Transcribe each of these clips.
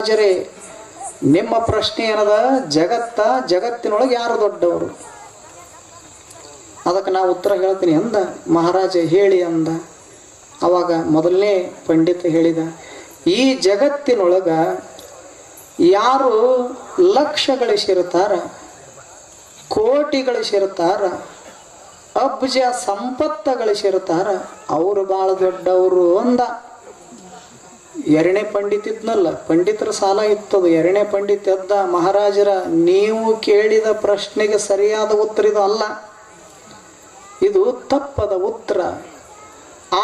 ರಾಜರೇ, ನಿಮ್ಮ ಪ್ರಶ್ನೆ ಏನದ? ಜಗತ್ತಿನೊಳಗೆ ಯಾರು ದೊಡ್ಡವರು? ಅದಕ್ಕೆ ನಾವು ಉತ್ತರ ಹೇಳ್ತೀನಿ ಅಂದ. ಮಹಾರಾಜ ಹೇಳಿ ಅಂದ. ಅವಾಗ ಮೊದಲನೇ ಪಂಡಿತ ಹೇಳಿದ, ಈ ಜಗತ್ತಿನೊಳಗ ಯಾರು ಲಕ್ಷ ಗಳಿಸಿರ್ತಾರ, ಕೋಟಿ ಗಳಿಸಿರ್ತಾರ, ಅಬ್ಜ ಸಂಪತ್ತ ಗಳಿಸಿರ್ತಾರ, ಅವರು ಬಹಳ ದೊಡ್ಡವರು ಅಂದ. ಎರಡನೇ ಪಂಡಿತ ಇದ್ನಲ್ಲ, ಪಂಡಿತರ ಸಾಲ ಇತ್ತದು. ಎರಡನೇ ಪಂಡಿತ ಎದ್ದ, ಮಹಾರಾಜರ ನೀವು ಕೇಳಿದ ಪ್ರಶ್ನೆಗೆ ಸರಿಯಾದ ಉತ್ತರ ಇದು ಅಲ್ಲ, ಇದು ತಪ್ಪದ ಉತ್ತರ.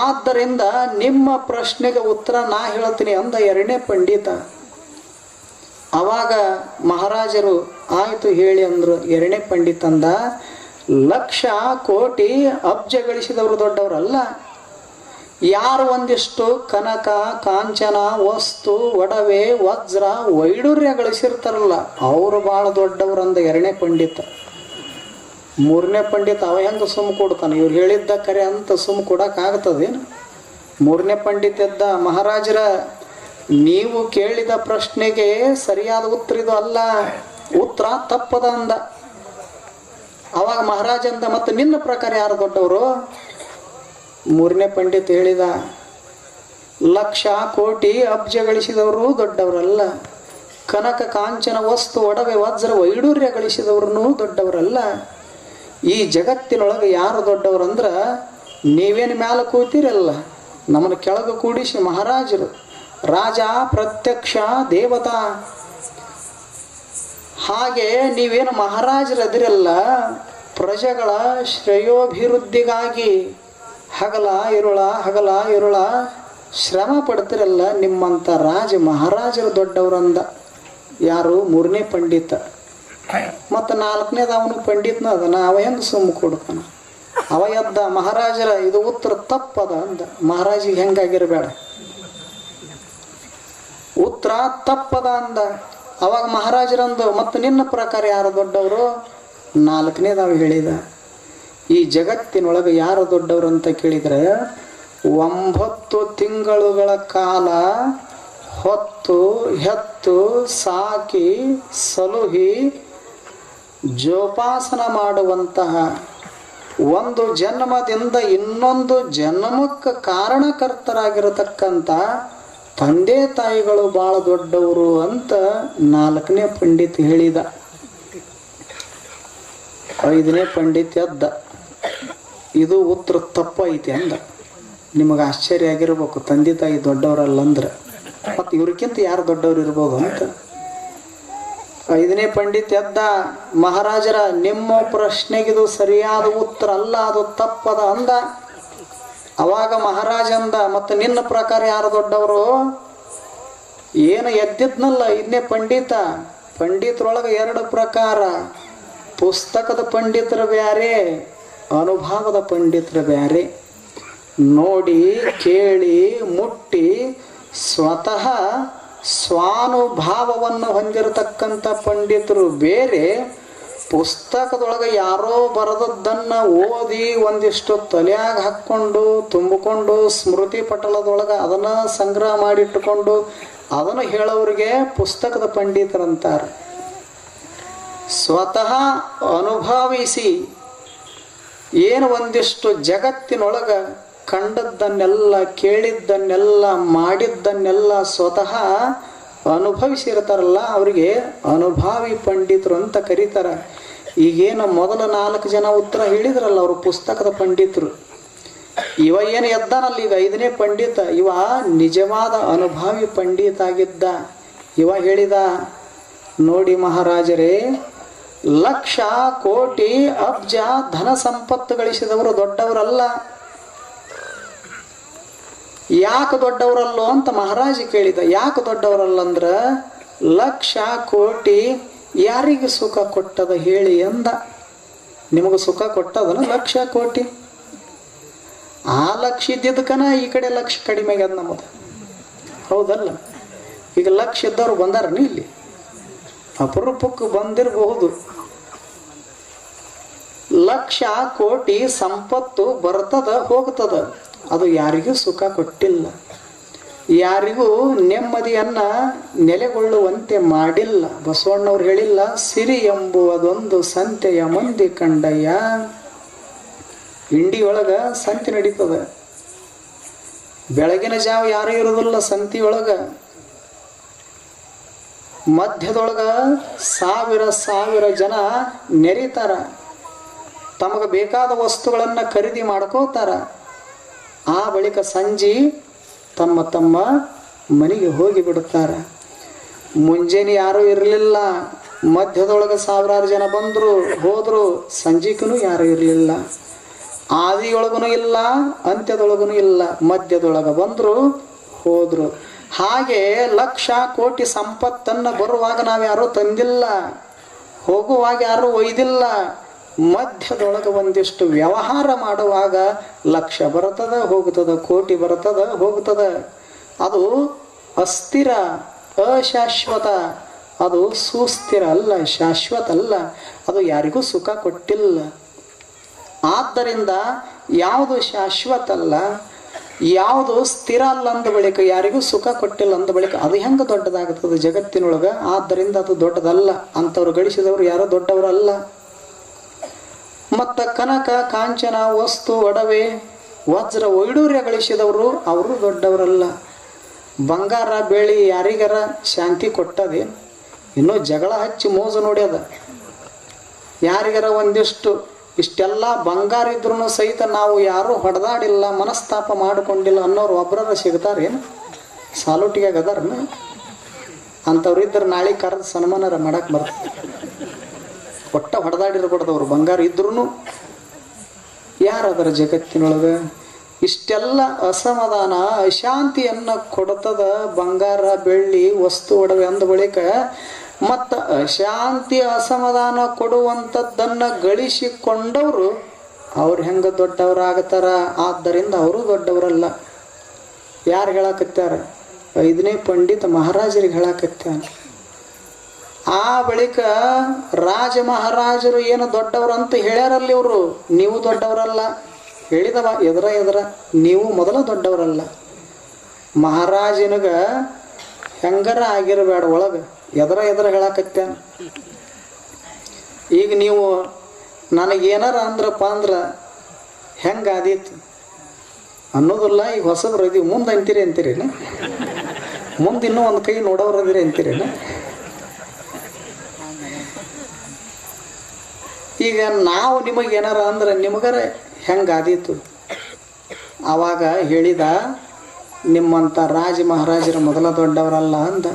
ಆದ್ದರಿಂದ ನಿಮ್ಮ ಪ್ರಶ್ನೆಗೆ ಉತ್ತರ ನಾ ಹೇಳ್ತೀನಿ ಅಂದ ಎರಡನೇ ಪಂಡಿತ. ಅವಾಗ ಮಹಾರಾಜರು ಆಯ್ತು ಹೇಳಿ ಅಂದ್ರು. ಎರಡನೇ ಪಂಡಿತ ಅಂದ, ಲಕ್ಷ ಕೋಟಿ ಅಬ್ಜ ಗಳಿಸಿದವರು ದೊಡ್ಡವರಲ್ಲ. ಯಾರು ಒಂದಿಷ್ಟು ಕನಕ ಕಾಂಚನ ವಸ್ತು ಒಡವೆ ವಜ್ರ ವೈಡೂರ್ಯ ಗಳಿಸಿರ್ತಾರಲ್ಲ ಅವರು ಬಹಳ ದೊಡ್ಡವರು ಅಂದ ಎರಡನೇ ಪಂಡಿತ. ಮೂರನೇ ಪಂಡಿತ ಅವ ಹೆಂಗೆ ಸುಮ್ಮ ಕೊಡ್ತಾನೆ? ಇವ್ರು ಹೇಳಿದ್ದ ಕರೆ ಅಂತ ಸುಮ್ಮ ಕೊಡೋಕ್ಕಾಗ್ತದೇನು? ಮೂರನೇ ಪಂಡಿತ ಎದ್ದ, ಮಹಾರಾಜರ ನೀವು ಕೇಳಿದ ಪ್ರಶ್ನೆಗೆ ಸರಿಯಾದ ಉತ್ತರ ಇದು ಅಲ್ಲ, ಉತ್ತರ ತಪ್ಪದ ಅಂದ. ಅವಾಗ ಮಹಾರಾಜ ಅಂದ, ಮತ್ತೆ ನಿನ್ನ ಪ್ರಕಾರ ಯಾರು ದೊಡ್ಡವರು? ಮೂರನೇ ಪಂಡಿತ ಹೇಳಿದ, ಲಕ್ಷ ಕೋಟಿ ಅಬ್ಜ ಗಳಿಸಿದವರು ದೊಡ್ಡವರಲ್ಲ, ಕನಕ ಕಾಂಚನ ವಸ್ತು ಒಡವೆ ವಜ್ರ ವೈಡೂರ್ಯ ಗಳಿಸಿದವ್ರನ್ನೂ ದೊಡ್ಡವರಲ್ಲ. ಈ ಜಗತ್ತಿನೊಳಗೆ ಯಾರು ದೊಡ್ಡವರಂದ್ರ ನೀವೇನು ಮ್ಯಾಲ ಕೂತಿರಲ್ಲ, ನಮ್ಮನ್ನು ಕೆಳಗೆ ಕೂಡಿಸಿ ಮಹಾರಾಜರು, ರಾಜ ಪ್ರತ್ಯಕ್ಷ ದೇವತಾ. ಹಾಗೆ ನೀವೇನು ಮಹಾರಾಜರದಿರಲ್ಲ, ಪ್ರಜೆಗಳ ಶ್ರೇಯೋಭಿವೃದ್ಧಿಗಾಗಿ ಹಗಲ ಇರುಳ ಶ್ರಮ ಪಡ್ತಿರಲ್ಲ, ನಿಮ್ಮಂಥ ಮಹಾರಾಜರು ದೊಡ್ಡವರಂದ. ಯಾರು? ಮೂರನೇ ಪಂಡಿತ. ಮತ್ತು ನಾಲ್ಕನೇದು ಅವನು ಪಂಡಿತನ ಅದನ, ಅವ ಹೆಂಗೆ ಸುಮ್ಮ ಕೊಡ್ತಾನ? ಅವ ಎದ್ದ, ಮಹಾರಾಜರ ಇದು ಉತ್ತರ ತಪ್ಪದ ಅಂದ. ಮಹಾರಾಜಿಗೆ ಹೆಂಗಾಗಿರಬೇಡ, ಉತ್ತರ ತಪ್ಪದ ಅಂದ. ಅವಾಗ ಮಹಾರಾಜರಂದು, ಮತ್ತು ನಿನ್ನ ಪ್ರಕಾರ ಯಾರು ದೊಡ್ಡವರು? ನಾಲ್ಕನೇದು ಅವ ಹೇಳಿದ, ಈ ಜಗತ್ತಿನೊಳಗೆ ಯಾರು ದೊಡ್ಡವರು ಅಂತ ಕೇಳಿದರೆ 9 ತಿಂಗಳುಗಳ ಕಾಲ ಹೊತ್ತು ಹೆತ್ತು ಸಾಕಿ ಸಲುಹಿ ಜೋಪಾಸನ ಮಾಡುವಂತಹ, ಒಂದು ಜನ್ಮದಿಂದ ಇನ್ನೊಂದು ಜನ್ಮಕ್ಕೆ ಕಾರಣಕರ್ತರಾಗಿರತಕ್ಕಂಥ ತಂದೆ ತಾಯಿಗಳು ಭಾಳ ದೊಡ್ಡವರು ಅಂತ ನಾಲ್ಕನೇ ಪಂಡಿತ ಹೇಳಿದ. ಐದನೇ ಪಂಡಿತ ಎದ್ದ, ಇದು ಉತ್ತರ ತಪ್ಪೈತಿ ಅಂದ. ನಿಮಗೆ ಆಶ್ಚರ್ಯ ಆಗಿರ್ಬೇಕು, ತಂದೆ ತಾಯಿ ದೊಡ್ಡವರಲ್ಲ ಅಂದ್ರೆ ಮತ್ತು ಇವ್ರಿಗಿಂತ ಯಾರು ದೊಡ್ಡವ್ರು ಇರ್ಬೋದು ಅಂತ. ಐದನೇ ಪಂಡಿತ ಎದ್ದ, ಮಹಾರಾಜರ ನಿಮ್ಮ ಪ್ರಶ್ನೆಗಿದು ಸರಿಯಾದ ಉತ್ತರ ಅಲ್ಲ, ಅದು ತಪ್ಪದ ಅಂದ. ಅವಾಗ ಮಹಾರಾಜ ಅಂದ, ಮತ್ತು ನಿನ್ನ ಪ್ರಕಾರ ಯಾರು ದೊಡ್ಡವರು? ಏನು ಎದ್ದಿದ್ನಲ್ಲ ಐದನೇ ಪಂಡಿತ, ಪಂಡಿತರೊಳಗೆ 2 ಪ್ರಕಾರ, ಪುಸ್ತಕದ ಪಂಡಿತರು ಬ್ಯಾರೆ, ಅನುಭವದ ಪಂಡಿತರು ಬ್ಯಾರೆ. ನೋಡಿ ಕೇಳಿ ಮುಟ್ಟಿ ಸ್ವತಃ ಸ್ವಾನುಭಾವವನ್ನು ಹೊಂದಿರತಕ್ಕಂಥ ಪಂಡಿತರು ಬೇರೆ, ಪುಸ್ತಕದೊಳಗೆ ಯಾರೋ ಬರೆದದ್ದನ್ನು ಓದಿ ಒಂದಿಷ್ಟು ತಲೆಯಾಗ ಹಾಕ್ಕೊಂಡು ತುಂಬಿಕೊಂಡು ಸ್ಮೃತಿ ಪಟಲದೊಳಗೆ ಅದನ್ನು ಸಂಗ್ರಹ ಮಾಡಿಟ್ಟುಕೊಂಡು ಅದನ್ನು ಹೇಳೋರಿಗೆ ಪುಸ್ತಕದ ಪಂಡಿತರಂತಾರೆ. ಸ್ವತಃ ಅನುಭವಿಸಿ ಏನು ಒಂದಿಷ್ಟು ಜಗತ್ತಿನೊಳಗೆ ಕಂಡದ್ದನ್ನೆಲ್ಲ ಕೇಳಿದ್ದನ್ನೆಲ್ಲ ಮಾಡಿದ್ದನ್ನೆಲ್ಲ ಸ್ವತಃ ಅನುಭವಿಸಿರ್ತಾರಲ್ಲ ಅವರಿಗೆ ಅನುಭವಿ ಪಂಡಿತರು ಅಂತ ಕರೀತಾರೆ. ಈಗೇನು ಮೊದಲ 4 ಜನ ಉತ್ತರ ಹೇಳಿದ್ರಲ್ಲ ಅವರು ಪುಸ್ತಕದ ಪಂಡಿತರು. ಇವ ಏನು ಎದ್ದಾನಲ್ಲ ಈಗ ಐದನೇ ಪಂಡಿತ, ಇವ ನಿಜವಾದ ಅನುಭವಿ ಪಂಡಿತ ಆಗಿದ್ದ. ಇವ ಹೇಳಿದ, ನೋಡಿ ಮಹಾರಾಜರೇ, ಲಕ್ಷ ಕೋಟಿ ಅಬ್ಜ ಧನ ಸಂಪತ್ತು ಗಳಿಸಿದವರು ದೊಡ್ಡವರಲ್ಲ. ಯಾಕೆ ದೊಡ್ಡವರಲ್ಲೋ ಅಂತ ಮಹಾರಾಜ ಕೇಳಿದ. ಯಾಕೆ ದೊಡ್ಡವರಲ್ಲ ಅಂದ್ರೆ, ಲಕ್ಷ ಕೋಟಿ ಯಾರಿಗೆ ಸುಖ ಕೊಟ್ಟದ ಹೇಳಿ ಅಂದ. ನಿಮಗೆ ಸುಖ ಕೊಟ್ಟದನ ಲಕ್ಷ ಕೋಟಿ? ಆ ಲಕ್ಷ ಇದ್ದಿದ್ದಕ್ಕನ ಈ ಕಡೆ ಲಕ್ಷ ಕಡಿಮೆ ಆಗ್ಯದ ನಮ್ಮದು, ಹೌದಲ್ಲ? ಈಗ ಲಕ್ಷ ಇದ್ದವ್ರು ಬಂದಾರನ ಇಲ್ಲಿ? ಅಪರೂಪಕ್ಕೆ ಬಂದಿರಬಹುದು. ಲಕ್ಷ ಕೋಟಿ ಸಂಪತ್ತು ಬರ್ತದ ಹೋಗ್ತದ, ಅದು ಯಾರಿಗೂ ಸುಖ ಕೊಟ್ಟಿಲ್ಲ. ಯಾರಿಗೂ ನೆಮ್ಮದಿಯನ್ನ ನೆಲೆಗೊಳ್ಳುವಂತೆ ಮಾಡಿಲ್ಲ. ಬಸವಣ್ಣವ್ರು ಹೇಳಿಲ್ಲ, ಸಿರಿ ಎಂಬುವುದೊಂದು ಸಂತೆಯ ಮಂದಿ ಕಂಡಯ್ಯ. ಇಂಡಿಯೊಳಗ ಸಂತೆ ನಡೀತದ, ಬೆಳಗಿನ ಜಾವ ಯಾರು ಇರೋದಿಲ್ಲ ಸಂತಿಯೊಳಗ. ಮಧ್ಯದೊಳಗ ಸಾವಿರ ಸಾವಿರ ಜನ ನೆರಿತಾರ, ತಮಗೆ ಬೇಕಾದ ವಸ್ತುಗಳನ್ನು ಖರೀದಿ ಮಾಡ್ಕೋತಾರ. ಆ ಬಳಿಕ ಸಂಜೆ ತಮ್ಮ ತಮ್ಮ ಮನೆಗೆ ಹೋಗಿ ಬಿಡುತ್ತಾರೆ. ಮುಂಜಾನೆ ಯಾರೂ ಇರಲಿಲ್ಲ, ಮಧ್ಯದೊಳಗೆ ಸಾವಿರಾರು ಜನ ಬಂದರು ಹೋದರು, ಸಂಜೆಗೂ ಯಾರೂ ಇರಲಿಲ್ಲ. ಆದಿಯೊಳಗೂ ಇಲ್ಲ, ಅಂತ್ಯದೊಳಗೂ ಇಲ್ಲ, ಮಧ್ಯದೊಳಗೆ ಬಂದರು ಹೋದರು. ಹಾಗೆ ಲಕ್ಷ ಕೋಟಿ ಸಂಪತ್ತನ್ನು ಬರುವಾಗ ನಾವ್ಯಾರೂ ತಂದಿಲ್ಲ, ಹೋಗುವಾಗ ಯಾರೂ ಒಯ್ದಿಲ್ಲ. ಮಧ್ಯದೊಳಗೆ ಒಂದಿಷ್ಟು ವ್ಯವಹಾರ ಮಾಡುವಾಗ ಲಕ್ಷ ಬರ್ತದ ಹೋಗ್ತದ, ಕೋಟಿ ಬರ್ತದ ಹೋಗ್ತದ. ಅದು ಅಸ್ಥಿರ, ಅಶಾಶ್ವತ, ಅದು ಸುಸ್ಥಿರ ಅಲ್ಲ, ಶಾಶ್ವತ ಅಲ್ಲ. ಅದು ಯಾರಿಗೂ ಸುಖ ಕೊಟ್ಟಿಲ್ಲ. ಆದ್ದರಿಂದ ಯಾವುದು ಶಾಶ್ವತ ಅಲ್ಲ, ಯಾವುದು ಸ್ಥಿರ ಅಲ್ಲ ಅಂದ ಬಳಿಕ, ಯಾರಿಗೂ ಸುಖ ಕೊಟ್ಟಿಲ್ಲ ಅಂದ ಬಳಿಕ ಅದು ಹೆಂಗೆ ದೊಡ್ಡದಾಗುತ್ತದೆ ಜಗತ್ತಿನೊಳಗೆ? ಆದ್ದರಿಂದ ಅದು ದೊಡ್ಡದಲ್ಲ. ಅಂಥವ್ರು ಗಳಿಸಿದವರು ಯಾರೋ ದೊಡ್ಡವರಲ್ಲ. ಮತ್ತು ಕನಕ ಕಾಂಚನ ವಸ್ತು ಒಡವೆ ವಜ್ರ ವೈಡೂರ್ಯ ಗಳಿಸಿದವರು ಅವರು ದೊಡ್ಡವರಲ್ಲ. ಬಂಗಾರ ಬೆಳ್ಳಿ ಯಾರಿಗಾರ ಶಾಂತಿ ಕೊಟ್ಟದೆ? ಇನ್ನೂ ಜಗಳ ಹಚ್ಚಿ ಮೋಜು ನೋಡ್ಯದ. ಯಾರಿಗಾರ ಒಂದಿಷ್ಟು ಇಷ್ಟೆಲ್ಲ ಬಂಗಾರ ಇದ್ರೂ ಸಹಿತ ನಾವು ಯಾರೂ ಹೊಡೆದಾಡಿಲ್ಲ, ಮನಸ್ತಾಪ ಮಾಡಿಕೊಂಡಿಲ್ಲ ಅನ್ನೋರು ಒಬ್ಬರ ಸಿಗ್ತಾರೇನು? ಸಾಲುಟಿಗೆ ಅದಾರನ? ಅಂಥವ್ರು ಇದ್ರೆ ನಾಳೆ ಕರೆದು ಸನ್ಮಾನರ ಮಾಡಕ್ಕೆ ಬರ್ತದೆ. ಒಟ್ಟ ಹೊಡೆದಾಡಿರ್ಬಾರ್ದವ್ರು ಬಂಗಾರ ಇದ್ರೂ. ಯಾರದರ ಜಗತ್ತಿನೊಳಗೆ? ಇಷ್ಟೆಲ್ಲ ಅಸಮಾಧಾನ ಅಶಾಂತಿಯನ್ನು ಕೊಡ್ತದ ಬಂಗಾರ ಬೆಳ್ಳಿ ವಸ್ತು ಒಡವೆ ಅಂದ ಬಳಿಕ. ಮತ್ತು ಅಶಾಂತಿ ಅಸಮಾಧಾನ ಕೊಡುವಂಥದ್ದನ್ನು ಗಳಿಸಿಕೊಂಡವರು ಅವ್ರು ಹೆಂಗೆ ದೊಡ್ಡವರಾಗತ್ತಾರ? ಆದ್ದರಿಂದ ಅವರು ದೊಡ್ಡವರಲ್ಲ. ಯಾರು ಹೇಳಕತ್ಯಾರ? 5ನೇ ಪಂಡಿತ ಮಹಾರಾಜರಿಗೆ ಹೇಳಕತ್ಯಾರ. ಆ ಬಳಿಕ ರಾಜ ಮಹಾರಾಜರು ಏನು ದೊಡ್ಡವರು ಅಂತ ಹೇಳ್ಯಾರಲ್ಲಿ ಇವರು. ನೀವು ದೊಡ್ಡವರಲ್ಲ ಹೇಳಿದವ ಎದರ ನೀವು ಮೊದಲ ದೊಡ್ಡವರಲ್ಲ. ಮಹಾರಾಜನಿಗ ಹೆಂಗಾರ ಆಗಿರಬೇಡ ಒಳಗೆ ಎದರ ಹೇಳಕತ್ಯಾನ. ಈಗ ನೀವು ನನಗೇನಾರ ಅಂದ್ರಪ್ಪ ಅಂದ್ರೆ ಹೆಂಗಾದೀತು ಅನ್ನೋದಿಲ್ಲ. ಈಗ ಹೊಸಬ್ರು ಇದೀವಿ, ಮುಂದೆ ಅಂತೀರೇನ? ಮುಂದೆ ಇನ್ನೂ ಒಂದು ಕೈ ನೋಡೋರು ಅದಿರಿ ಅಂತೀರೇನ? ಈಗ ನಾವು ನಿಮಗೇನಾರ ಅಂದ್ರೆ ನಿಮಗರ ಹೆಂಗಾದೀತು? ಆವಾಗ ಹೇಳಿದ, ನಿಮ್ಮಂಥ ರಾಜ ಮಹಾರಾಜರು ಮೊದಲ ದೊಡ್ಡವರಲ್ಲ ಅಂದ.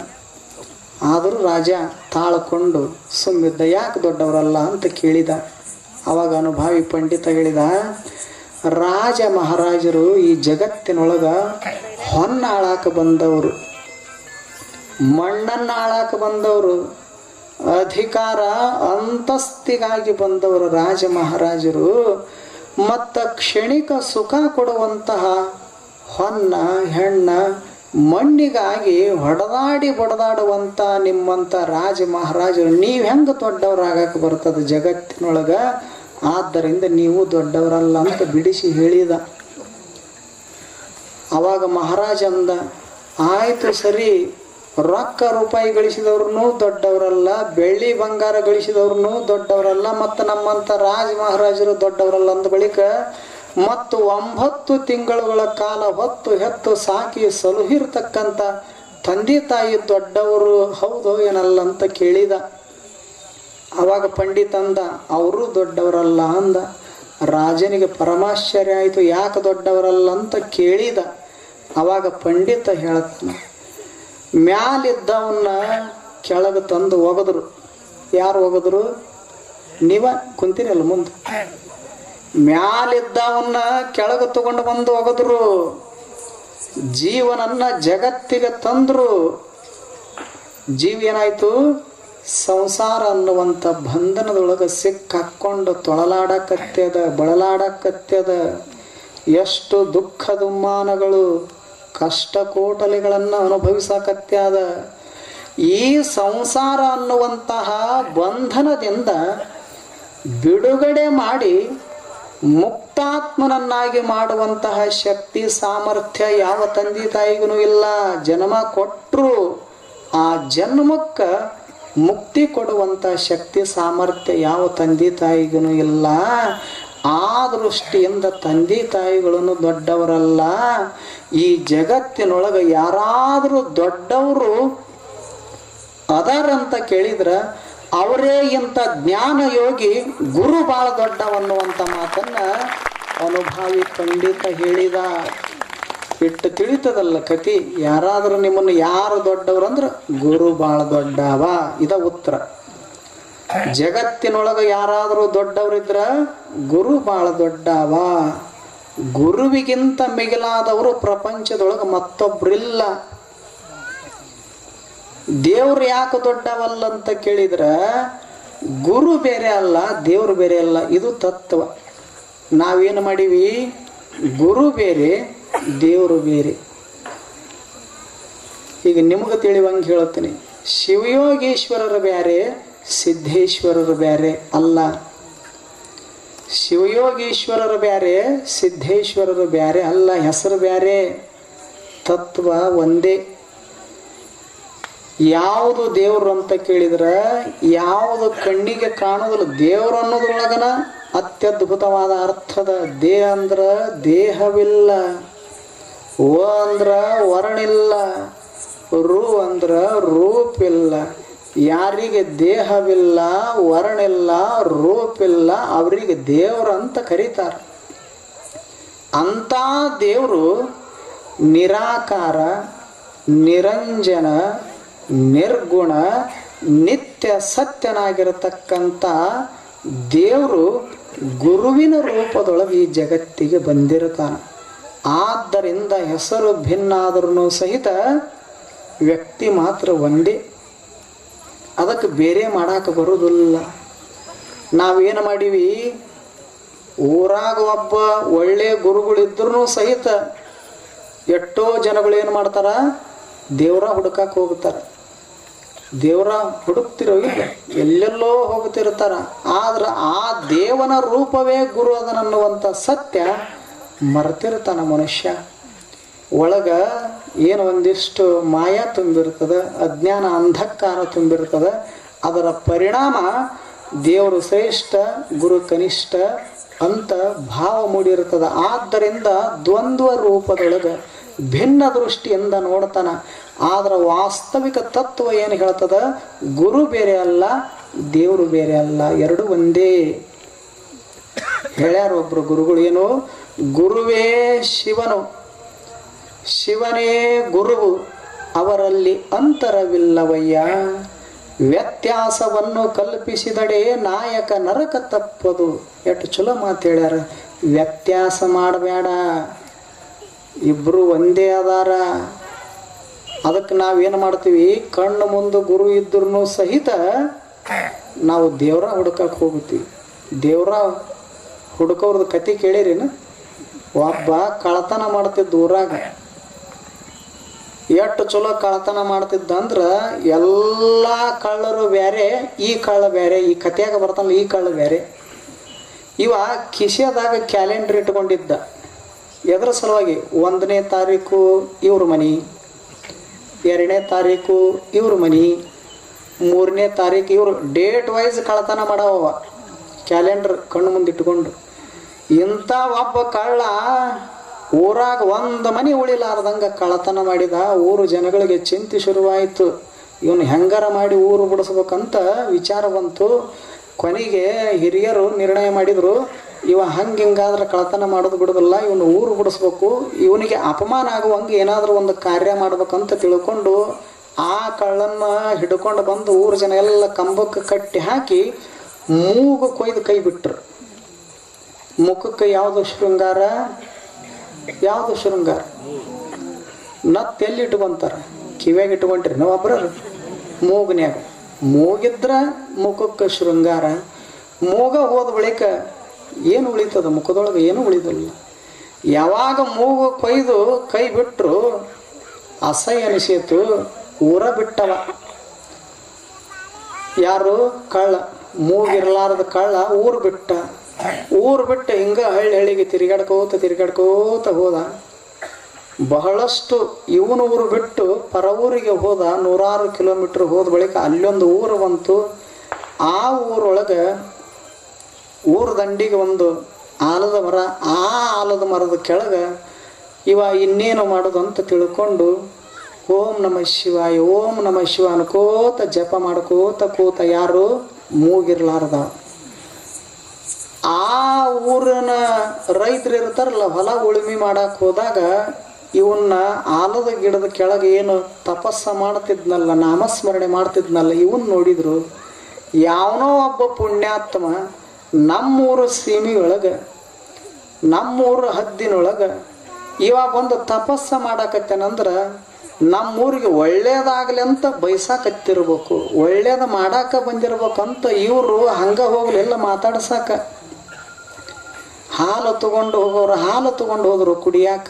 ಆದರೂ ರಾಜ ತಾಳ್ಕೊಂಡು ಸುಮ್ಮಿದ್ದ. ಯಾಕೆ ದೊಡ್ಡವರಲ್ಲ ಅಂತ ಕೇಳಿದ. ಆವಾಗ ಅನುಭಾವಿ ಪಂಡಿತ ಹೇಳಿದ, ರಾಜ ಮಹಾರಾಜರು ಈ ಜಗತ್ತಿನೊಳಗೆ ಹೊನ್ನ ಆಳಾಕ ಬಂದವರು, ಮಣ್ಣನ್ನು ಆಳಾಕ ಬಂದವರು, ಅಧಿಕಾರ ಅಂತಸ್ತಿಗಾಗಿ ಬಂದವರು ರಾಜ ಮಹಾರಾಜರು. ಮತ್ತು ಕ್ಷಣಿಕ ಸುಖ ಕೊಡುವಂತಹ ಹೊನ್ನ ಹೆಣ್ಣ ಮಣ್ಣಿಗಾಗಿ ಹೊಡೆದಾಡಿ ಬಡದಾಡುವಂಥ ನಿಮ್ಮಂಥ ರಾಜ ಮಹಾರಾಜರು ನೀವು ಹೆಂಗೆ ದೊಡ್ಡವರಾಗಕ್ಕೆ ಬರ್ತದೆ ಜಗತ್ತಿನೊಳಗೆ? ಆದ್ದರಿಂದ ನೀವು ದೊಡ್ಡವರಲ್ಲ ಅಂತ ಬಿಡಿಸಿ ಹೇಳಿದ. ಆವಾಗ ಮಹಾರಾಜ ಅಂದ, ಆಯಿತು ಸರಿ, ರೊಕ್ಕ ರೂಪಾಯಿ ಗಳಿಸಿದವ್ರೂ ದೊಡ್ಡವರಲ್ಲ, ಬೆಳ್ಳಿ ಬಂಗಾರ ಗಳಿಸಿದವ್ರೂ ದೊಡ್ಡವರಲ್ಲ, ಮತ್ತು ನಮ್ಮಂಥ ರಾಜ ಮಹಾರಾಜರು ದೊಡ್ಡವರಲ್ಲ ಅಂದ ಬಳಿಕ ಮತ್ತು 9 ತಿಂಗಳುಗಳ ಕಾಲ ಹೊತ್ತು ಹೆತ್ತು ಸಾಕಿ ಸಲುಹಿರ್ತಕ್ಕಂಥ ತಂದೆ ತಾಯಿ ದೊಡ್ಡವರು ಹೌದು ಏನಲ್ಲ ಅಂತ ಕೇಳಿದ. ಆವಾಗ ಪಂಡಿತ ಅಂದ, ಅವರು ದೊಡ್ಡವರಲ್ಲ ಅಂದ. ರಾಜನಿಗೆ ಪರಮಾಶ್ಚರ್ಯ ಆಯಿತು, ಯಾಕೆ ದೊಡ್ಡವರಲ್ಲ ಅಂತ ಕೇಳಿದ. ಆವಾಗ ಪಂಡಿತ ಹೇಳ್ತಾನೆ, ಮ್ಯಾಲಿದ್ದವನ್ನ ಕೆಳಗೆ ತಂದು ಒಗದ್ರು. ಯಾರು ಒಗದ್ರು? ನೀವ ಕುಂತೀರಲ್ಲ ಮುಂದೆ. ಮ್ಯಾಲಿದ್ದವನ್ನ ಕೆಳಗೆ ತಗೊಂಡು ಬಂದು ಒಗದ್ರು. ಜೀವನನ್ನ ಜಗತ್ತಿಗೆ ತಂದ್ರು. ಜೀವ ಏನಾಯ್ತು? ಸಂಸಾರ ಅನ್ನುವಂಥ ಬಂಧನದೊಳಗೆ ಸಿಕ್ಕಾಕೊಂಡು ತೊಳಲಾಡಕತ್ಯದ, ಬಳಲಾಡಕತ್ಯದ. ಎಷ್ಟು ದುಃಖ ದುಮ್ಮಾನಗಳು, ಕಷ್ಟ ಕೋಟಲೆಗಳನ್ನು ಅನುಭವಿಸಕತ್ಯಾದ. ಈ ಸಂಸಾರ ಅನ್ನುವಂತಹ ಬಂಧನದಿಂದ ಬಿಡುಗಡೆ ಮಾಡಿ ಮುಕ್ತ ಮುಕ್ತಾತ್ಮನನ್ನಾಗಿ ಮಾಡುವಂತಹ ಶಕ್ತಿ ಸಾಮರ್ಥ್ಯ ಯಾವ ತಂದೆ ತಾಯಿಗೂ ಇಲ್ಲ. ಜನ್ಮ ಕೊಟ್ಟರು ಆ ಜನ್ಮಕ್ಕ ಮುಕ್ತಿ ಕೊಡುವಂತ ಶಕ್ತಿ ಸಾಮರ್ಥ್ಯ ಯಾವ ತಂದೆ ತಾಯಿಗೂ ಇಲ್ಲ. ಆ ದೃಷ್ಟಿಯಿಂದ ತಂದೆ ತಾಯಿಗಳನ್ನು ದೊಡ್ಡವರಲ್ಲ. ಈ ಜಗತ್ತಿನೊಳಗೆ ಯಾರಾದರೂ ದೊಡ್ಡವರು ಅದರಂತ ಕೇಳಿದ್ರ ಅವರೇ ಇಂಥ ಜ್ಞಾನ ಯೋಗಿ ಗುರು ಬಾಳ ದೊಡ್ಡವನ್ನುವಂತ ಮಾತನ್ನ ಅನುಭಾವಿ ಪಂಡಿತ ಹೇಳಿದ. ಇಟ್ಟು ತಿಳಿತದಲ್ಲ ಕತಿ. ಯಾರಾದರೂ ನಿಮ್ಮನ್ನು ಯಾರು ದೊಡ್ಡವರು ಅಂದ್ರೆ ಗುರು ಬಾಳ ದೊಡ್ಡವ, ಇದ ಉತ್ತರ. ಜಗತ್ತಿನೊಳಗೆ ಯಾರಾದರೂ ದೊಡ್ಡವರಿದ್ರ ಗುರು ಬಾಳ ದೊಡ್ಡವ. ಗುರುವಿಗಿಂತ ಮಿಗಿಲಾದವರು ಪ್ರಪಂಚದೊಳಗೆ ಮತ್ತೊಬ್ರಿಲ್ಲ. ದೇವ್ರು ಯಾಕೆ ದೊಡ್ಡವಲ್ಲ ಅಂತ ಕೇಳಿದ್ರ ಗುರು ಬೇರೆ ಅಲ್ಲ, ದೇವ್ರು ಬೇರೆ ಅಲ್ಲ. ಇದು ತತ್ವ. ನಾವೇನು ಮಾಡೀವಿ, ಗುರು ಬೇರೆ ದೇವರು ಬೇರೆ. ಈಗ ನಿಮಗೆ ತಿಳಿವಂಗೆ ಹೇಳ್ತೀನಿ, ಶಿವಯೋಗೀಶ್ವರರು ಬೇರೆ ಸಿದ್ದೇಶ್ವರರು ಬೇರೆ ಅಲ್ಲ. ಶಿವಯೋಗೀಶ್ವರರು ಬೇರೆ ಸಿದ್ದೇಶ್ವರರು ಬೇರೆ ಅಲ್ಲ. ಹೆಸರು ಬೇರೆ, ತತ್ವ ಒಂದೇ. ಯಾವುದು ದೇವರು ಅಂತ ಕೇಳಿದ್ರ ಯಾವುದು ಕಣ್ಣಿಗೆ ಕಾಣೋದಿಲ್ಲ. ದೇವರು ಅನ್ನೋದ್ರೊಳಗನ ಅತ್ಯದ್ಭುತವಾದ ಅರ್ಥದ. ದೇಹ ಅಂದ್ರ ದೇಹವಿಲ್ಲ, ಓ ಅಂದ್ರ ವರ್ಣಿಲ್ಲ, ರು ಅಂದ್ರ ರೂಪಿಲ್ಲ. ಯಾರಿಗೆ ದೇಹವಿಲ್ಲ, ವರ್ಣಿಲ್ಲ, ರೂಪಿಲ್ಲ ಅವರಿಗೆ ದೇವರು ಅಂತ ಕರೀತಾರೆ. ಅಂತ ದೇವರು ನಿರಾಕಾರ, ನಿರಂಜನ, ನಿರ್ಗುಣ, ನಿತ್ಯ ಸತ್ಯನಾಗಿರತಕ್ಕಂಥ ದೇವರು ಗುರುವಿನ ರೂಪದೊಳಗೆ ಈ ಜಗತ್ತಿಗೆ ಬಂದಿರ್ತಾನೆ. ಆದ್ದರಿಂದ ಹೆಸರು ಭಿನ್ನ ಆದ್ರೂ ಸಹಿತ ವ್ಯಕ್ತಿ ಮಾತ್ರ ಒಂದೇ. ಅದಕ್ಕೆ ಬೇರೆ ಮಾಡಕ್ಕೆ ಬರೋದಿಲ್ಲ. ನಾವೇನು ಮಾಡೀವಿ, ಊರಾಗ ಒಬ್ಬ ಒಳ್ಳೆ ಗುರುಗಳಿದ್ರೂ ಸಹಿತ ಎಷ್ಟೋ ಜನಗಳು ಏನು ಮಾಡ್ತಾರ, ದೇವರ ಹುಡುಕಕ್ಕೆ ಹೋಗ್ತಾರೆ. ದೇವರ ಹುಡುಕ್ತಿರೋ ಇಲ್ಲ, ಎಲ್ಲೆಲ್ಲೋ ಹೋಗ್ತಿರ್ತಾರ. ಆದ್ರೆ ಆ ದೇವನ ರೂಪವೇ ಗುರು ಅದನ್ನನ್ನುವಂಥ ಸತ್ಯ ಮರ್ತಿರ್ತಾನ ಮನುಷ್ಯ. ಒಳಗ ಏನು ಒಂದಿಷ್ಟು ಮಾಯ ತುಂಬಿರ್ತದೆ, ಅಜ್ಞಾನ ಅಂಧಕಾರ ತುಂಬಿರ್ತದೆ. ಅದರ ಪರಿಣಾಮ ದೇವರು ಶ್ರೇಷ್ಠ, ಗುರು ಕನಿಷ್ಠ ಅಂತ ಭಾವ ಮೂಡಿರ್ತದೆ. ಆದ್ದರಿಂದ ದ್ವಂದ್ವ ರೂಪದೊಳಗೆ ಭಿನ್ನ ದೃಷ್ಟಿಯಿಂದ ನೋಡ್ತಾನ. ಆದ್ರೆ ವಾಸ್ತವಿಕ ತತ್ವ ಏನು ಹೇಳ್ತದ, ಗುರು ಬೇರೆ ಅಲ್ಲ, ದೇವರು ಬೇರೆ ಅಲ್ಲ, ಎರಡು ಒಂದೇ. ಹೇಳ್ಯಾರ ಒಬ್ರು ಗುರುಗಳು, ಏನು, ಗುರುವೇ ಶಿವನು, ಶಿವನೇ ಗುರುವು, ಅವರಲ್ಲಿ ಅಂತರವಿಲ್ಲವಯ್ಯ. ವ್ಯತ್ಯಾಸವನ್ನು ಕಲ್ಪಿಸಿದಡೆ ನಾಯಕ ನರಕ ತಪ್ಪದು. ಎಷ್ಟು ಚಲೋ ಮಾತು ಹೇಳ್ಯಾರ. ವ್ಯತ್ಯಾಸ ಮಾಡಬೇಡ, ಇಬ್ರು ಒಂದೇ ಅದಾರ. ಅದಕ್ಕೆ ನಾವೇನು ಮಾಡ್ತೀವಿ, ಕಣ್ಣು ಮುಂದೆ ಗುರು ಇದ್ರೂ ಸಹಿತ ನಾವು ದೇವ್ರ ಹುಡುಕಕ್ಕೆ ಹೋಗ್ತೀವಿ. ದೇವ್ರ ಹುಡುಕೋರ್ದು ಕತೆ ಕೇಳಿರೇನು? ಒಬ್ಬ ಕಳತನ ಮಾಡ್ತಿದ್ದ ಊರಾಗ. ಎಷ್ಟು ಚಲೋ ಕಳತನ ಮಾಡ್ತಿದ್ದಂದ್ರೆ ಎಲ್ಲ ಕಳ್ಳರು ಬೇರೆ, ಈ ಕಳ್ಳ ಬೇರೆ. ಈ ಕತೆಯಾಗ ಬರ್ತಾನಲ್ಲ ಈ ಕಳ್ಳ ಬೇರೆ. ಇವ ಕಿಶೆದಾಗ ಕ್ಯಾಲೆಂಡರ್ ಇಟ್ಕೊಂಡಿದ್ದ. ಎದರ ಸಲುವಾಗಿ, 1ನೇ ತಾರೀಕು ಇವ್ರ ಮನಿ, 2ನೇ ತಾರೀಕು ಇವ್ರ ಮನಿ, 3ನೇ ತಾರೀಕು ಇವ್ರು, ಡೇಟ್ ವೈಸ್ ಕಳತನ ಮಾಡವ ಕ್ಯಾಲೆಂಡರ್ ಕಣ್ಣು ಮುಂದೆ ಇಟ್ಕೊಂಡು. ಇಂಥ ಒಬ್ಬ ಕಳ್ಳ ಊರಾಗ ಒಂದು ಮನೆ ಉಳಿಲಾರ್ದಂಗ ಕಳತನ ಮಾಡಿದ. ಊರು ಜನಗಳಿಗೆ ಚಿಂತೆ ಶುರುವಾಯಿತು. ಇವನು ಹೆಂಗಾರ ಮಾಡಿ ಊರು ಬಿಡಿಸ್ಬೇಕಂತ ವಿಚಾರ ಬಂತು. ಕೊನೆಗೆ ಹಿರಿಯರು ನಿರ್ಣಯ ಮಾಡಿದ್ರು, ಇವ ಹಿಂಗಾದ್ರೆ ಕಳತನ ಮಾಡೋದು ಬಿಡೋದಿಲ್ಲ, ಇವನು ಊರು ಬಿಡಿಸ್ಬೇಕು, ಇವನಿಗೆ ಅಪಮಾನ ಆಗುವಂಗೆ ಏನಾದರೂ ಒಂದು ಕಾರ್ಯ ಮಾಡ್ಬೇಕಂತ ತಿಳ್ಕೊಂಡು ಆ ಕಳ್ಳನ್ನ ಹಿಡ್ಕೊಂಡು ಬಂದು ಊರು ಜನ ಎಲ್ಲ ಕಂಬಕ್ಕೆ ಕಟ್ಟಿ ಹಾಕಿ ಮೂಗು ಕೊಯ್ದು ಕೈ ಬಿಟ್ರು. ಮುಖಕ್ಕೆ ಯಾವುದು ಶೃಂಗಾರ, ಯಾವುದು ಶೃಂಗಾರ? ನತ್ತು ಎಲ್ಲಿ ಇಟ್ಕೊಂತಾರ? ಕಿವ್ಯಾಗ ಇಟ್ಕೊಂಡ್ರಿ ನಾವು ಒಬ್ರ ಮೂಗನ್ಯಾಗ. ಮೂಗಿದ್ರ ಮುಖಕ್ಕೆ ಶೃಂಗಾರ. ಮೂಗ ಹೋದ ಬಳಿಕ ಏನು ಉಳಿತದ? ಮುಖದೊಳಗೆ ಏನು ಉಳಿದಿಲ್ಲ. ಯಾವಾಗ ಮೂಗು ಕೊಯ್ದು ಕೈ ಬಿಟ್ಟರು ಅಸಹ್ಯ ಅನಿಸಿತು. ಊರ ಬಿಟ್ಟವ. ಯಾರು? ಕಳ್ಳ. ಮೂಗಿರ್ಲಾರದ ಕಳ್ಳ ಊರು ಬಿಟ್ಟ. ಊರು ಬಿಟ್ಟು ಹಿಂಗ ಹಳ್ಳಿಗೆ ತಿರುಗಾಡ್ಕೋತ ಹೋದ. ಬಹಳಷ್ಟು ಇವನು ಊರು ಬಿಟ್ಟು ಪರ ಊರಿಗೆ ಹೋದ. 100 ಕಿಲೋಮೀಟರ್ ಹೋದ ಬಳಿಕ ಅಲ್ಲೊಂದು ಊರು ಬಂತು. ಆ ಊರೊಳಗೆ ಊರ ದಂಡಿಗೆ ಒಂದು ಆಲದ ಮರ. ಆ ಆಲದ ಮರದ ಕೆಳಗೆ ಇವ ಇನ್ನೇನು ಮಾಡೋದು ಅಂತ ತಿಳ್ಕೊಂಡು ಓಂ ನಮಃ ಶಿವಾಯ ಓಂ ನಮಃ ಶಿವ ಅನ್ಕೋತ ಜಪ ಮಾಡ್ಕೋತ ಕೂತ. ಯಾರು? ಮೂಗಿರ್ಲಾರ್ದ. ಆ ಊರಿನ ರೈತರು ಇರ್ತಾರಲ್ಲ, ಹೊಲ ಉಳುಮೆ ಮಾಡಕ್ಕೆ ಹೋದಾಗ ಇವನ್ನ ಆಲದ ಗಿಡದ ಕೆಳಗೆ ಏನು ತಪಸ್ಸ ಮಾಡ್ತಿದ್ನಲ್ಲ, ನಾಮಸ್ಮರಣೆ ಮಾಡ್ತಿದ್ನಲ್ಲ, ಇವನ್ ನೋಡಿದ್ರು. ಯಾವನೋ ಒಬ್ಬ ಪುಣ್ಯಾತ್ಮ ನಮ್ಮೂರು ಸೀಮೆಯೊಳಗೆ, ನಮ್ಮೂರು ಹದ್ದಿನೊಳಗೆ ಇವಾಗ ಒಂದು ತಪಸ್ಸ ಮಾಡಾಕತ್ತೇನಂದ್ರೆ ನಮ್ಮೂರಿಗೆ ಒಳ್ಳೇದಾಗಲಿ ಅಂತ ಬಯಸಾಕತ್ತಿರ್ಬೇಕು, ಒಳ್ಳೇದು ಮಾಡಾಕ ಬಂದಿರ್ಬೇಕಂತ ಇವರು ಹಂಗ ಹೋಗ್ಲಿಲ್ಲ ಮಾತಾಡ್ಸಾಕ. ಹಾಲು ತಗೊಂಡು ಹೋಗೋರು ಹಾಲು ತಗೊಂಡು ಹೋದ್ರು ಕುಡಿಯಾಕ,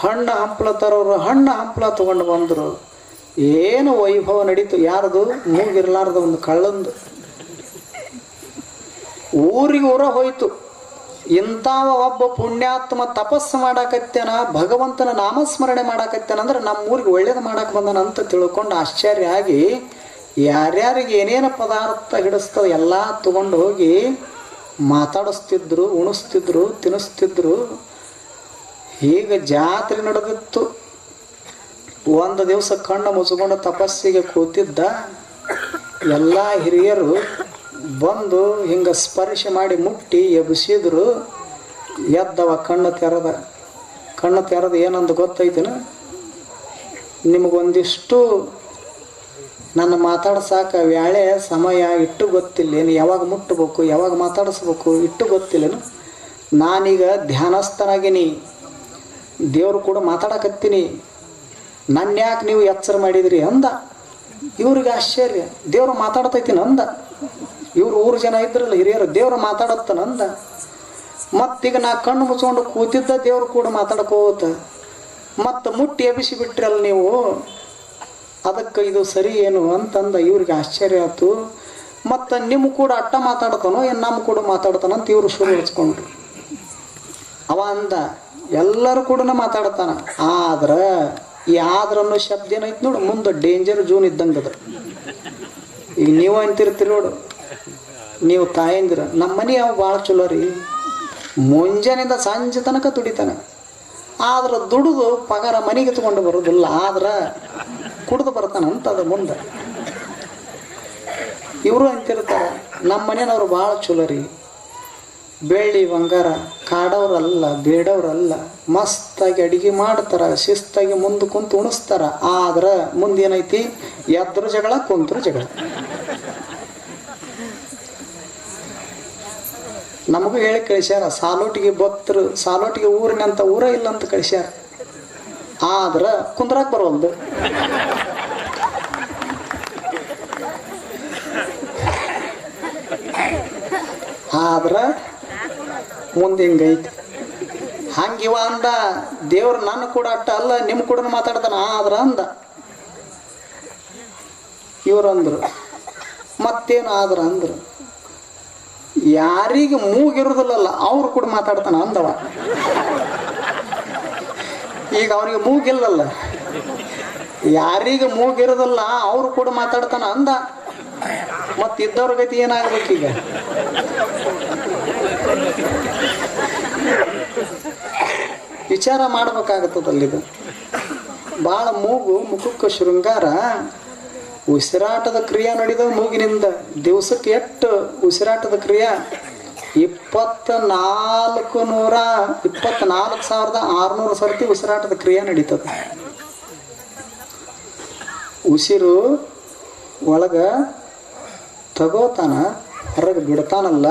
ಹಣ್ಣು ಹಂಪ್ಲ ತರೋರು ಹಣ್ಣು ಹಂಪ್ಲ ತಗೊಂಡು ಬಂದರು. ಏನು ವೈಭವ ನಡೀತು. ಯಾರದು? ಮೂಗಿರ್ಲಾರ್ದ ಒಂದು ಕಳ್ಳಂದು. ಊರಿಗೆ ಊರ ಹೋಯ್ತು. ಇಂಥವ ಒಬ್ಬ ಪುಣ್ಯಾತ್ಮ ತಪಸ್ಸು ಮಾಡಾಕತ್ತೇನ, ಭಗವಂತನ ನಾಮಸ್ಮರಣೆ ಮಾಡಾಕತ್ತೇನ ಅಂದ್ರೆ ನಮ್ಮ ಊರಿಗೆ ಒಳ್ಳೇದು ಮಾಡಕ್ಕೆ ಬಂದನ ಅಂತ ತಿಳ್ಕೊಂಡು ಆಶ್ಚರ್ಯ ಆಗಿ ಯಾರ್ಯಾರಿಗೆ ಏನೇನು ಪದಾರ್ಥ ಹಿಡಿಸ್ತದ ಎಲ್ಲ ತಗೊಂಡು ಹೋಗಿ ಮಾತಾಡಿಸ್ತಿದ್ರು, ಉಣಿಸ್ತಿದ್ರು, ತಿನ್ನಿಸ್ತಿದ್ರು. ಹೀಗೆ ಜಾತ್ರೆ ನಡೆದಿತ್ತು. ಒಂದು ದಿವಸ ಕಣ್ಣು ಮುಚ್ಕೊಂಡು ತಪಸ್ಸಿಗೆ ಕೂತಿದ್ದ. ಎಲ್ಲ ಹಿರಿಯರು ಬಂದು ಹಿಂಗೆ ಸ್ಪರ್ಶ ಮಾಡಿ ಮುಟ್ಟಿ ಎಬ್ಬಿಸಿದ್ರು. ಎದ್ದವ ಕಣ್ಣು ತೆರೆದ ಏನಂದು ಗೊತ್ತೈತಿನ? ನಿಮಗೊಂದಿಷ್ಟು ನನ್ನ ಮಾತಾಡ್ಸಾಕ ವ್ಯಾಳೆ ಸಮಯ ಇಟ್ಟು ಗೊತ್ತಿಲ್ಲ, ಏನು ಯಾವಾಗ ಮುಟ್ಟಬೇಕು ಯಾವಾಗ ಮಾತಾಡಿಸ್ಬೇಕು ಇಟ್ಟು ಗೊತ್ತಿಲ್ಲನು. ನಾನೀಗ ಧ್ಯಾನಸ್ಥನಾಗಿನಿ, ದೇವ್ರು ಕೂಡ ಮಾತಾಡಕತ್ತೀನಿ, ನನ್ನ ಯಾಕೆ ನೀವು ಎಚ್ಚರ ಮಾಡಿದ್ರಿ ಅಂದ. ಇವ್ರಿಗೆ ಆಶ್ಚರ್ಯ, ದೇವ್ರು ಮಾತಾಡ್ತೈತಿನ ಅಂದ. ಇವ್ರು ಊರು ಜನ ಇದ್ರಲ್ಲ ಹಿರಿಯರು, ದೇವ್ರು ಮಾತಾಡತ್ತನಂದ. ಮತ್ತೀಗ ನಾ ಕಣ್ಣು ಮುಚ್ಕೊಂಡು ಕೂತಿದ್ದ ದೇವ್ರು ಕೂಡ ಮಾತಾಡ್ಕೋತ ಮತ್ತು ಮುಟ್ಟಿ ಎಬ್ಬಿಸಿ ಬಿಟ್ರಲ್ಲ ನೀವು, ಅದಕ್ಕೆ ಇದು ಸರಿ ಏನು ಅಂತಂದ. ಇವ್ರಿಗೆ ಆಶ್ಚರ್ಯ ಆಯ್ತು. ಮತ್ತು ನಿಮ್ಮ ಕೂಡ ಅಟ್ಟ ಮಾತಾಡ್ತಾನೋ ಏನು ನಮ್ಮ ಕೂಡ ಮಾತಾಡ್ತಾನಂತ ಇವರು ಶುರು ಹಚ್ಕೊಂಡ್ರು. ಅವ ಅಂದ, ಎಲ್ಲರೂ ಕೂಡ ಮಾತಾಡ್ತಾನ, ಆದ್ರೆ ಈ ಆದ್ರ ಅನ್ನೋ ಶಬ್ದ ಏನೈತಿ ನೋಡು, ಮುಂದೆ ಡೇಂಜರ್ ಜೂನ್ ಇದ್ದಂಗೆ ಅದ. ಈಗ ನೀವು ಅಂತಿರ್ತೀರಿ ನೋಡು, ನೀವು ತಾಯಂದಿರ ನಮ್ಮ ಮನೆ ಅವ ಭಾಳ ಚಲೋ ರೀ, ಮುಂಜಾನೆಯಿಂದ ಸಂಜೆ ತನಕ ದುಡಿತಾನೆ, ಆದ್ರೆ ದುಡಿದು ಪಗಾರ ಮನೆಗೆ ತಗೊಂಡು ಬರೋದಿಲ್ಲ, ಆದ್ರೆ ಕುಡ್ದು ಬರ್ತಾನಂತ ಅದು ಮುಂದೆ. ಇವರು ಅಂತಿರ್ತಾರೆ, ನಮ್ಮ ಮನೆಯವ್ರು ಭಾಳ ಚಲೋ ರೀ, ಬೆಳ್ಳಿ ಬಂಗಾರ ಕಾಡವ್ರಲ್ಲ ಬೇಡವ್ರಲ್ಲ, ಮಸ್ತಾಗಿ ಅಡಿಗೆ ಮಾಡ್ತಾರ, ಶಿಸ್ತಾಗಿ ಮುಂದೆ ಕುಂತು ಉಣಿಸ್ತಾರ, ಆದ್ರೆ ಮುಂದೇನೈತಿ ಎದ್ರು ಜಗಳ ಕುಂತ್ರು ಜಗಳ. ನಮಗೂ ಹೇಳಿ ಕಳಿಸ್ಯಾರ, ಸಾಲೋಟಿಗೆ ಭಕ್ತರು ಸಾಲೋಟಿಗೆ ಊರಿನಂತ ಊರ ಇಲ್ಲ ಅಂತ ಕಳಿಸ್ಯಾರ, ಆದ್ರೆ ಕುಂದ್ರಾಕ್ ಬರೋಲ್ದು. ಆದ್ರೆ ಮುಂದೆ ಹಿಂಗೈತಿ. ಹಂಗಿವ ಅಂದ, ದೇವ್ರು ನನ್ನ ಕೂಡ ಅಟ್ಟ ಅಲ್ಲ ನಿಮ್ಮ ಕೂಡ ಮಾತಾಡ್ತಾನ ಆದ್ರ ಅಂದ. ಇವ್ರಂದ್ರು ಮತ್ತೇನು ಆದ್ರ ಅಂದ್ರು, ಯಾರಿಗೆ ಮೂಗಿರುದಿಲ್ಲಲ್ಲ ಅವ್ರು ಕೂಡ ಮಾತಾಡ್ತಾನ ಅಂದವ. ಈಗ ಅವನಿಗೆ ಮೂಗಿಲ್ಲಲ್ಲ, ಯಾರಿಗೆ ಮೂಗಿರೋದಲ್ಲ ಅವ್ರು ಕೂಡ ಮಾತಾಡ್ತಾನ ಅಂದ. ಮತ್ತಿದ್ದವ್ರ ಗತಿ ಏನಾಗ್ಬೇಕೀಗ? ವಿಚಾರ ಮಾಡ್ಬೇಕಾಗತ್ತದಲ್ಲಿದು. ಭಾಳ ಮೂಗು ಮುಖಕ್ಕೆ ಶೃಂಗಾರ, ಉಸಿರಾಟದ ಕ್ರಿಯೆ ನಡೆದ ಮೂಗಿನಿಂದ. ದಿವಸಕ್ಕೆ ಎಷ್ಟು ಉಸಿರಾಟದ ಕ್ರಿಯೆ? 24,600 ಸರ್ತಿ ಉಸಿರಾಟದ ಕ್ರಿಯೆ ನಡೀತದೆ. ಉಸಿರು ಒಳಗ ತಗೋತಾನ, ಹೊರಗೆ ಬಿಡ್ತಾನಲ್ಲ.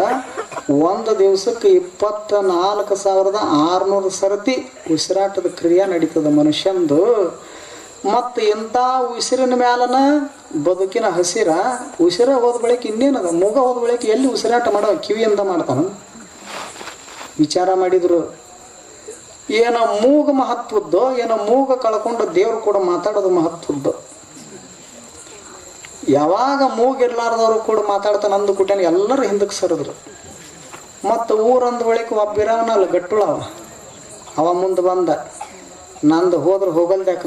ಒಂದು ದಿವಸಕ್ಕೆ 24,600 ಸರ್ತಿ ಉಸಿರಾಟದ ಕ್ರಿಯೆ ನಡೀತದ ಮನುಷ್ಯಂದು. ಮತ್ತು ಇಂಥ ಉಸಿರಿನ ಮ್ಯಾಲನ ಬದುಕಿನ ಹಸಿರ. ಉಸಿರ ಹೋದ ಬಳಿಕ ಇನ್ನೇನದ? ಮೂಗ ಹೋದ ಬಳಿಕ ಎಲ್ಲಿ ಉಸಿರಾಟ ಮಾಡೋ? ಕಿವಿಯಿಂದ ಮಾಡ್ತಾನ. ವಿಚಾರ ಮಾಡಿದ್ರು, ಏನೋ ಮೂಗು ಮಹತ್ವದ್ದು, ಏನೋ ಮೂಗ ಕಳ್ಕೊಂಡು ದೇವ್ರು ಕೂಡ ಮಾತಾಡೋದು ಮಹತ್ವದ್ದು. ಯಾವಾಗ ಮೂಗಿರ್ಲಾರ್ದವ್ರು ಕೂಡ ಮಾತಾಡ್ತಾನೆ ಅಂದು ಕೂಟೇನೆ ಎಲ್ಲರೂ ಹಿಂದಕ್ಕೆ ಸರಿದ್ರು. ಮತ್ತು ಊರಂದ ಬಳಿಕ ಒಬ್ಬಿರವನಲ್ಲ ಗಟ್ಟುಳವ ಅವ ಮುಂದೆ ಬಂದ ನಂದು ಹೋದ್ರೆ ಹೋಗಲ್ದ್ಯಾಕ